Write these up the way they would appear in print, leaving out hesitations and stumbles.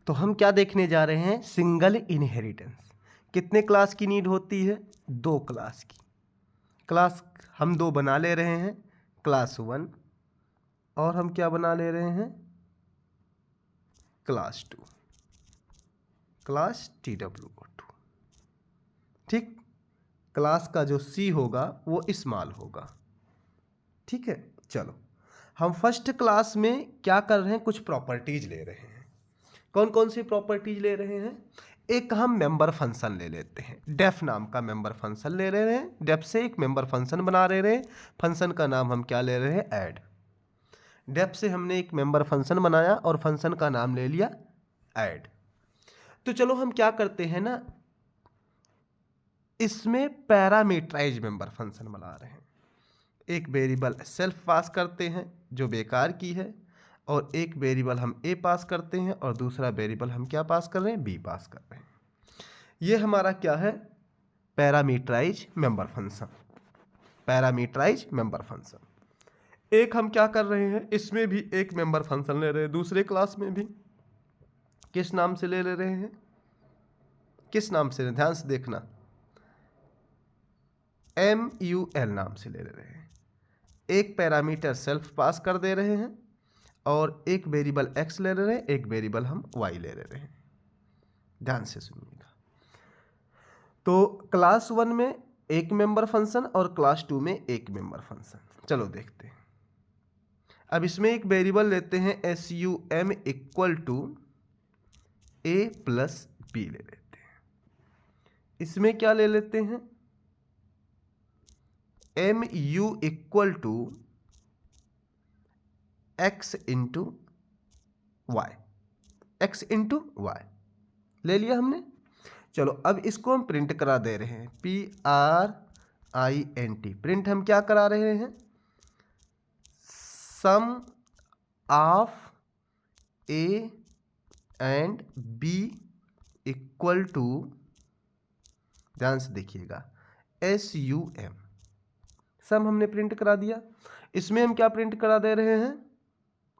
तो हम क्या देखने जा रहे हैं, सिंगल इनहेरिटेंस। कितने क्लास की नीड होती है, 2 क्लास की। क्लास हम 2 बना ले रहे हैं, क्लास 1 और हम क्या बना ले रहे हैं, क्लास 2, क्लास TWO2। ठीक, क्लास का जो C होगा वो स्मॉल होगा। ठीक है, चलो हम फर्स्ट क्लास में क्या कर रहे हैं, कुछ प्रॉपर्टीज ले रहे हैं। कौन कौन सी प्रॉपर्टीज ले रहे हैं, एक हम मेंबर फंक्शन ले लेते हैं, डेफ नाम का मेंबर फंक्शन ले रहे हैं। डेफ से एक मेंबर फंक्शन बना रहे हैं, फंक्शन का नाम हम क्या ले रहे हैं, ऐड। डेफ से हमने एक मेंबर फंक्शन बनाया और फंक्शन का नाम ले लिया ऐड। तो चलो हम क्या करते हैं ना, इसमें पैरामीटराइज मेंबर फंक्शन बना रहे हैं। एक वेरिएबल सेल्फ पास करते हैं जो बेकार की है, और एक वेरिएबल हम a पास करते हैं और दूसरा वेरिएबल हम क्या पास कर रहे हैं, b पास कर रहे हैं। ये हमारा क्या है, parameterize member function. Parameterize member function. एक हम क्या कर रहे हैं, इसमें भी एक मेंबर फंक्शन ले रहे हैं, दूसरे क्लास में भी किस नाम से ले रहे हैं, किस नाम से, ध्यान से देखना, MUL नाम से ले रहे हैं। एक पैरामीटर सेल्फ पास कर दे रहे हैं और एक वेरिएबल x ले रहे हैं, एक वेरिएबल हम y ले रहे हैं। ध्यान से सुनिएगा। तो क्लास 1 में एक मेंबर फंक्शन और क्लास 2 में एक मेंबर फंक्शन। चलो देखते हैं। अब इसमें एक वेरिएबल लेते हैं SUM equal to a plus b ले लेते हैं। इसमें क्या ले लेते हैं, MU equal to x into y, x into y ले लिया हमने। चलो अब इसको हम प्रिंट करा दे रहे हैं, PRINT। प्रिंट हम क्या करा रहे हैं, sum of A and B equal to, ध्यान से देखिएगा, SUM। सम हमने प्रिंट करा दिया। इसमें हम क्या प्रिंट करा दे रहे हैं,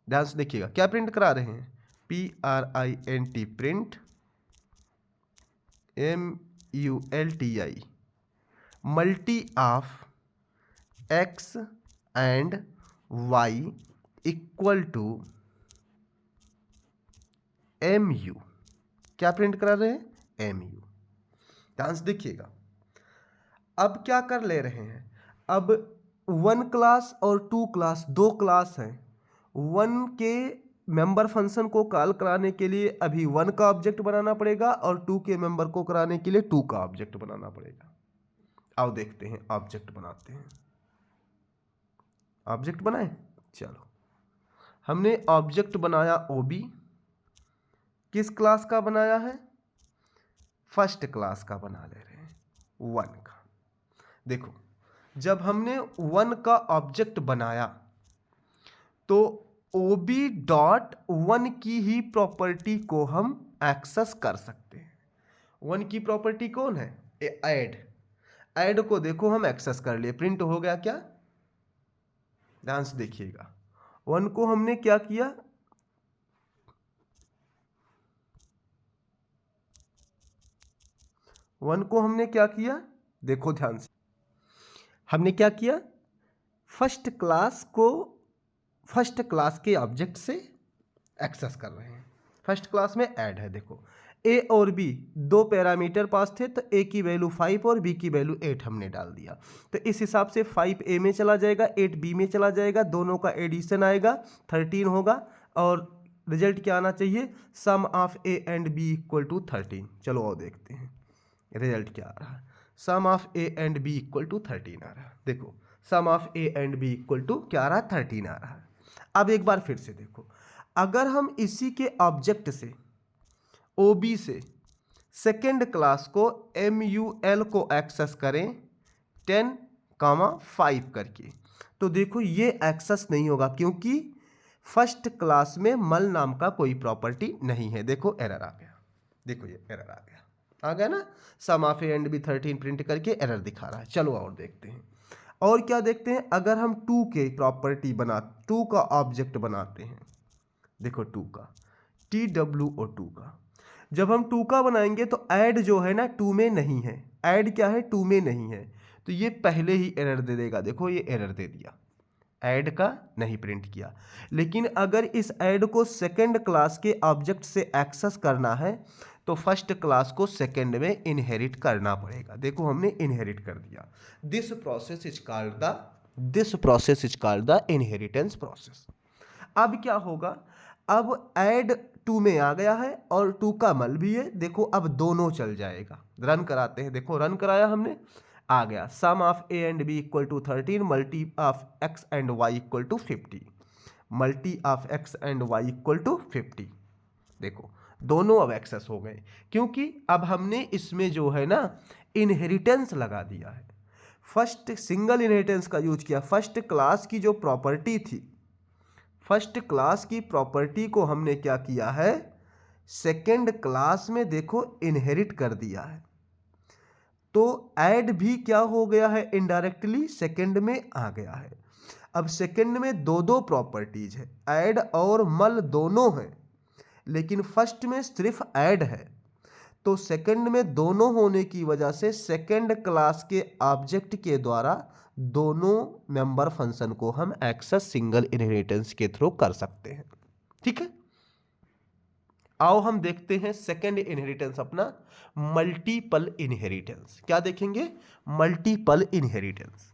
ध्यान से देखिएगा, क्या प्रिंट करा रहे हैं, PRINT print MULTI multi of x and y equal to MU। क्या प्रिंट करा रहे हैं, MU। ध्यान से देखिएगा। अब क्या कर ले रहे हैं, अब 1 क्लास और 2 क्लास, 2 क्लास हैं। 1 के मेंबर फंक्शन को कॉल कराने के लिए अभी 1 का ऑब्जेक्ट बनाना पड़ेगा और 2 के मेंबर को कराने के लिए 2 का ऑब्जेक्ट बनाना पड़ेगा। आओ देखते हैं, ऑब्जेक्ट बनाते हैं। ऑब्जेक्ट बनाए, चलो हमने ऑब्जेक्ट बनाया OB। किस क्लास का बनाया है, फर्स्ट क्लास का बना ले रहे हैं, 1 का। देखो जब हमने 1 का ऑब्जेक्ट बनाया तो OB.1 की ही प्रॉपर्टी को हम एक्सेस कर सकते हैं। 1 की प्रॉपर्टी कौन है, ऐड। ऐड को देखो हम एक्सेस कर लिए, प्रिंट हो गया क्या, ध्यान से देखिएगा। 1 को हमने क्या किया, देखो ध्यान से, हमने क्या किया, फर्स्ट क्लास के ऑब्जेक्ट से एक्सेस कर रहे हैं। फर्स्ट क्लास में ऐड है, देखो A और B 2 पैरामीटर पास थे, तो A की वैल्यू 5 और B की वैल्यू 8 हमने डाल दिया। तो इस हिसाब से 5 A में चला जाएगा, 8 B में चला जाएगा, दोनों का एडिशन आएगा 13 होगा और रिजल्ट क्या आना चाहिए, sum of A and B equal to 13। चलो और देखते हैं रिजल्ट क्या आ रहा है, sum of A and B equal to 13 आ रहा है। देखो sum of A and B equal to क्या आ रहा है, 13 आ रहा है। अब एक बार फिर से देखो, अगर हम इसी के ऑब्जेक्ट से OB से सेकेंड क्लास को MUL को एक्सेस करें 10,5 करके, तो देखो ये एक्सेस नहीं होगा क्योंकि फर्स्ट क्लास में मल नाम का कोई प्रॉपर्टी नहीं है। देखो एरर आ गया, देखो ये एरर आ गया ना, sum of A and B 13 print करके एरर दिखा रहा है। चलो और देखते हैं, और क्या देखते हैं, अगर हम 2 के प्रॉपर्टी 2 का ऑब्जेक्ट बनाते हैं, देखो 2 का TWO2 का। जब हम 2 का बनाएंगे तो ऐड जो है ना 2 में नहीं है, ऐड क्या है 2 में नहीं है, तो ये पहले ही एरर दे देगा। देखो ये एरर दे दिया, ऐड का नहीं प्रिंट किया। लेकिन अगर इस ऐड को सेकंड क्लास के ऑब्जेक्ट से एक्सेस करना है तो फर्स्ट क्लास को सेकंड में इनहेरिट करना पड़ेगा। देखो हमने इनहेरिट कर दिया। This process is called the inheritance process. अब क्या होगा, अब ऐड 2 में आ गया है और 2 का मल भी है। देखो अब दोनों चल जाएगा, रन कराते हैं। देखो रन कराया हमने, आ गया sum of A and B equal to 13, multi of X and Y equal to 50, multi of X and Y equal to 50। देखो दोनों अब एक्सेस हो गए, क्योंकि अब हमने इसमें जो है ना इनहेरिटेंस लगा दिया है। फर्स्ट सिंगल इनहेरिटेंस का यूज किया। फर्स्ट क्लास की जो प्रॉपर्टी थी, फर्स्ट क्लास की प्रॉपर्टी को हमने क्या किया है, सेकेंड क्लास में देखो इनहेरिट कर दिया है। तो ऐड भी क्या हो गया है, इनडायरेक्टली सेकंड में आ गया है। अब सेकंड में दो दो प्रॉपर्टीज है, ऐड और मल दोनों हैं, लेकिन फर्स्ट में सिर्फ ऐड है। तो सेकंड में दोनों होने की वजह से सेकंड क्लास के ऑब्जेक्ट के द्वारा दोनों मेंबर फंक्शन को हम एक्सेस सिंगल इनहेरिटेंस के थ्रू कर सकते हैं। ठीक है, आओ हम देखते हैं सेकंड इनहेरिटेंस अपना, मल्टीपल इनहेरिटेंस। क्या देखेंगे, मल्टीपल इनहेरिटेंस।